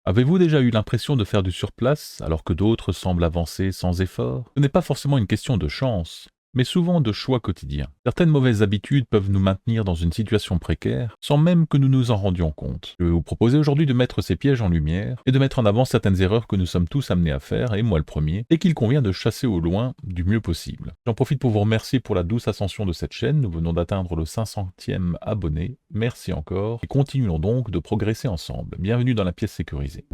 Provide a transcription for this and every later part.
Avez-vous déjà eu l'impression de faire du surplace alors que d'autres semblent avancer sans effort? Ce n'est pas forcément une question de chance, mais souvent de choix quotidiens. Certaines mauvaises habitudes peuvent nous maintenir dans une situation précaire sans même que nous nous en rendions compte. Je vais vous proposer aujourd'hui de mettre ces pièges en lumière et de mettre en avant certaines erreurs que nous sommes tous amenés à faire, et moi le premier, et qu'il convient de chasser au loin du mieux possible. J'en profite pour vous remercier pour la douce ascension de cette chaîne. Nous venons d'atteindre le 500e abonné. Merci encore et continuons donc de progresser ensemble. Bienvenue dans la pièce sécurisée.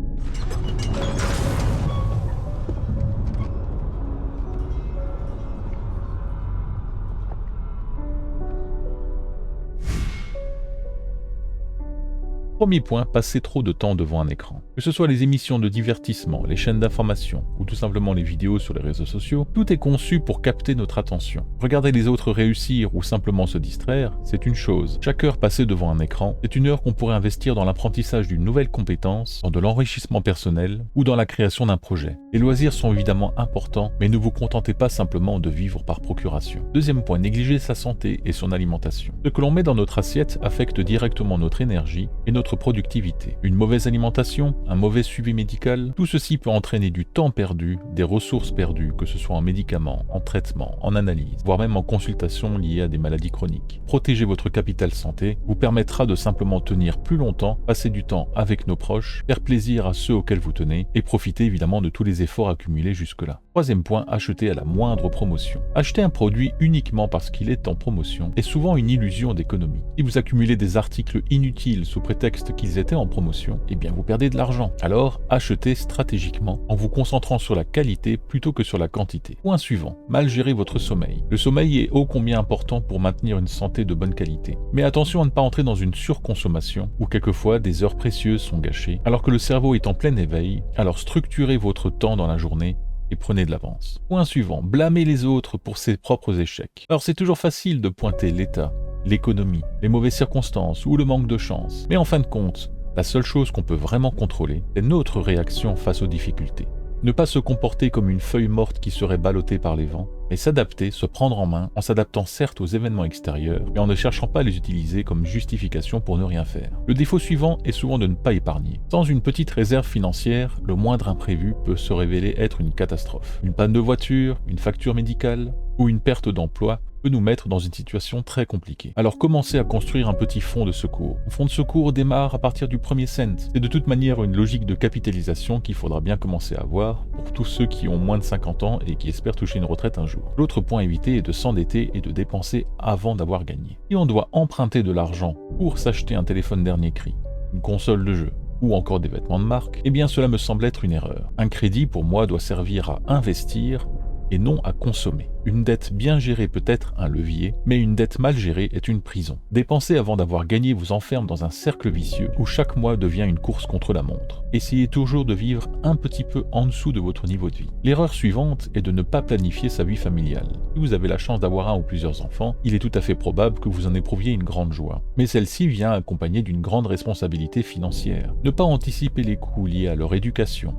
Premier point, passer trop de temps devant un écran. Que ce soit les émissions de divertissement, les chaînes d'information ou tout simplement les vidéos sur les réseaux sociaux, tout est conçu pour capter notre attention. Regarder les autres réussir ou simplement se distraire, c'est une chose. Chaque heure passée devant un écran, c'est une heure qu'on pourrait investir dans l'apprentissage d'une nouvelle compétence, dans de l'enrichissement personnel ou dans la création d'un projet. Les loisirs sont évidemment importants, mais ne vous contentez pas simplement de vivre par procuration. Deuxième point, négliger sa santé et son alimentation. Ce que l'on met dans notre assiette affecte directement notre énergie et notre productivité. Une mauvaise alimentation, un mauvais suivi médical, tout ceci peut entraîner du temps perdu, des ressources perdues, que ce soit en médicaments, en traitements, en analyse, voire même en consultation liée à des maladies chroniques. Protéger votre capital santé vous permettra de simplement tenir plus longtemps, passer du temps avec nos proches, faire plaisir à ceux auxquels vous tenez et profiter évidemment de tous les efforts accumulés jusque-là. Troisième point, acheter à la moindre promotion. Acheter un produit uniquement parce qu'il est en promotion est souvent une illusion d'économie. Si vous accumulez des articles inutiles sous prétexte qu'ils étaient en promotion, eh bien vous perdez de l'argent. Alors, achetez stratégiquement en vous concentrant sur la qualité plutôt que sur la quantité. Point suivant, mal gérer votre sommeil. Le sommeil est ô combien important pour maintenir une santé de bonne qualité. Mais attention à ne pas entrer dans une surconsommation où quelquefois des heures précieuses sont gâchées alors que le cerveau est en plein éveil. Alors structurez votre temps dans la journée et prenez de l'avance. Point suivant, blâmer les autres pour ses propres échecs. Alors c'est toujours facile de pointer l'État, l'économie, les mauvaises circonstances ou le manque de chance. Mais en fin de compte, la seule chose qu'on peut vraiment contrôler, c'est notre réaction face aux difficultés. Ne pas se comporter comme une feuille morte qui serait ballottée par les vents, mais s'adapter, se prendre en main, en s'adaptant certes aux événements extérieurs, mais en ne cherchant pas à les utiliser comme justification pour ne rien faire. Le défaut suivant est souvent de ne pas épargner. Sans une petite réserve financière, le moindre imprévu peut se révéler être une catastrophe. Une panne de voiture, une facture médicale ou une perte d'emploi peut nous mettre dans une situation très compliquée. Alors commencez à construire un petit fonds de secours. Un fonds de secours démarre à partir du premier cent. C'est de toute manière une logique de capitalisation qu'il faudra bien commencer à avoir pour tous ceux qui ont moins de 50 ans et qui espèrent toucher une retraite un jour. L'autre point à éviter est de s'endetter et de dépenser avant d'avoir gagné. Si on doit emprunter de l'argent pour s'acheter un téléphone dernier cri, une console de jeu, ou encore des vêtements de marque, eh bien cela me semble être une erreur. Un crédit pour moi doit servir à investir et non à consommer. Une dette bien gérée peut être un levier, mais une dette mal gérée est une prison. Dépenser avant d'avoir gagné vous enferme dans un cercle vicieux où chaque mois devient une course contre la montre. Essayez toujours de vivre un petit peu en dessous de votre niveau de vie. L'erreur suivante est de ne pas planifier sa vie familiale. Si vous avez la chance d'avoir un ou plusieurs enfants, il est tout à fait probable que vous en éprouviez une grande joie. Mais celle-ci vient accompagnée d'une grande responsabilité financière. Ne pas anticiper les coûts liés à leur éducation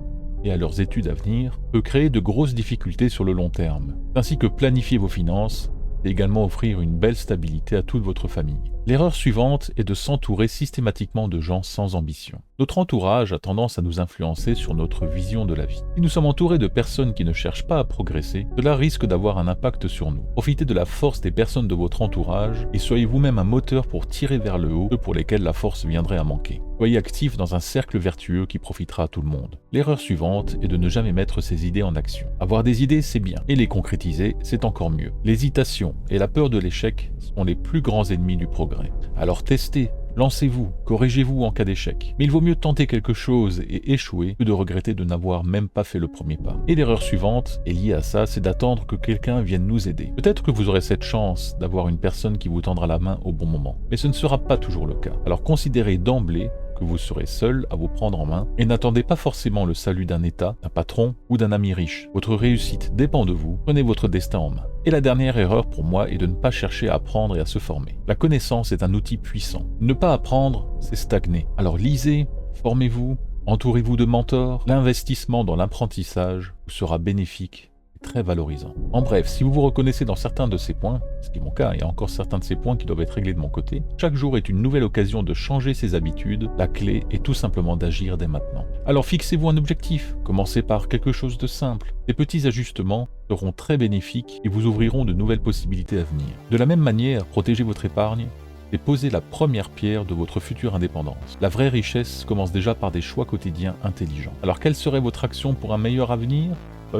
et à leurs études à venir peut créer de grosses difficultés sur le long terme, ainsi que planifier vos finances et également offrir une belle stabilité à toute votre famille. L'erreur suivante est de s'entourer systématiquement de gens sans ambition. Notre entourage a tendance à nous influencer sur notre vision de la vie. Si nous sommes entourés de personnes qui ne cherchent pas à progresser, cela risque d'avoir un impact sur nous. Profitez de la force des personnes de votre entourage et soyez vous-même un moteur pour tirer vers le haut ceux pour lesquels la force viendrait à manquer. Soyez actif dans un cercle vertueux qui profitera à tout le monde. L'erreur suivante est de ne jamais mettre ses idées en action. Avoir des idées, c'est bien, et les concrétiser, c'est encore mieux. L'hésitation et la peur de l'échec sont les plus grands ennemis du progrès. Alors testez, lancez-vous, corrigez-vous en cas d'échec. Mais il vaut mieux tenter quelque chose et échouer que de regretter de n'avoir même pas fait le premier pas. Et l'erreur suivante est liée à ça, c'est d'attendre que quelqu'un vienne nous aider. Peut-être que vous aurez cette chance d'avoir une personne qui vous tendra la main au bon moment, mais ce ne sera pas toujours le cas. Alors considérez d'emblée que vous serez seul à vous prendre en main et n'attendez pas forcément le salut d'un État, d'un patron ou d'un ami riche. Votre réussite dépend de vous, prenez votre destin en main. Et la dernière erreur pour moi est de ne pas chercher à apprendre et à se former. La connaissance est un outil puissant. Ne pas apprendre, c'est stagner. Alors lisez, formez-vous, entourez-vous de mentors. L'investissement dans l'apprentissage vous sera bénéfique très valorisant. En bref, si vous vous reconnaissez dans certains de ces points, ce qui est mon cas, il y a encore certains de ces points qui doivent être réglés de mon côté, chaque jour est une nouvelle occasion de changer ses habitudes. La clé est tout simplement d'agir dès maintenant. Alors fixez-vous un objectif, commencez par quelque chose de simple. Ces petits ajustements seront très bénéfiques et vous ouvriront de nouvelles possibilités à venir. De la même manière, protégez votre épargne et posez la première pierre de votre future indépendance. La vraie richesse commence déjà par des choix quotidiens intelligents. Alors quelle serait votre action pour un meilleur avenir ?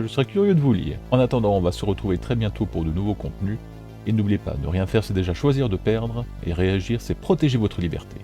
Je serais curieux de vous lire. En attendant, on va se retrouver très bientôt pour de nouveaux contenus. Et n'oubliez pas, ne rien faire c'est déjà choisir de perdre, et réagir c'est protéger votre liberté.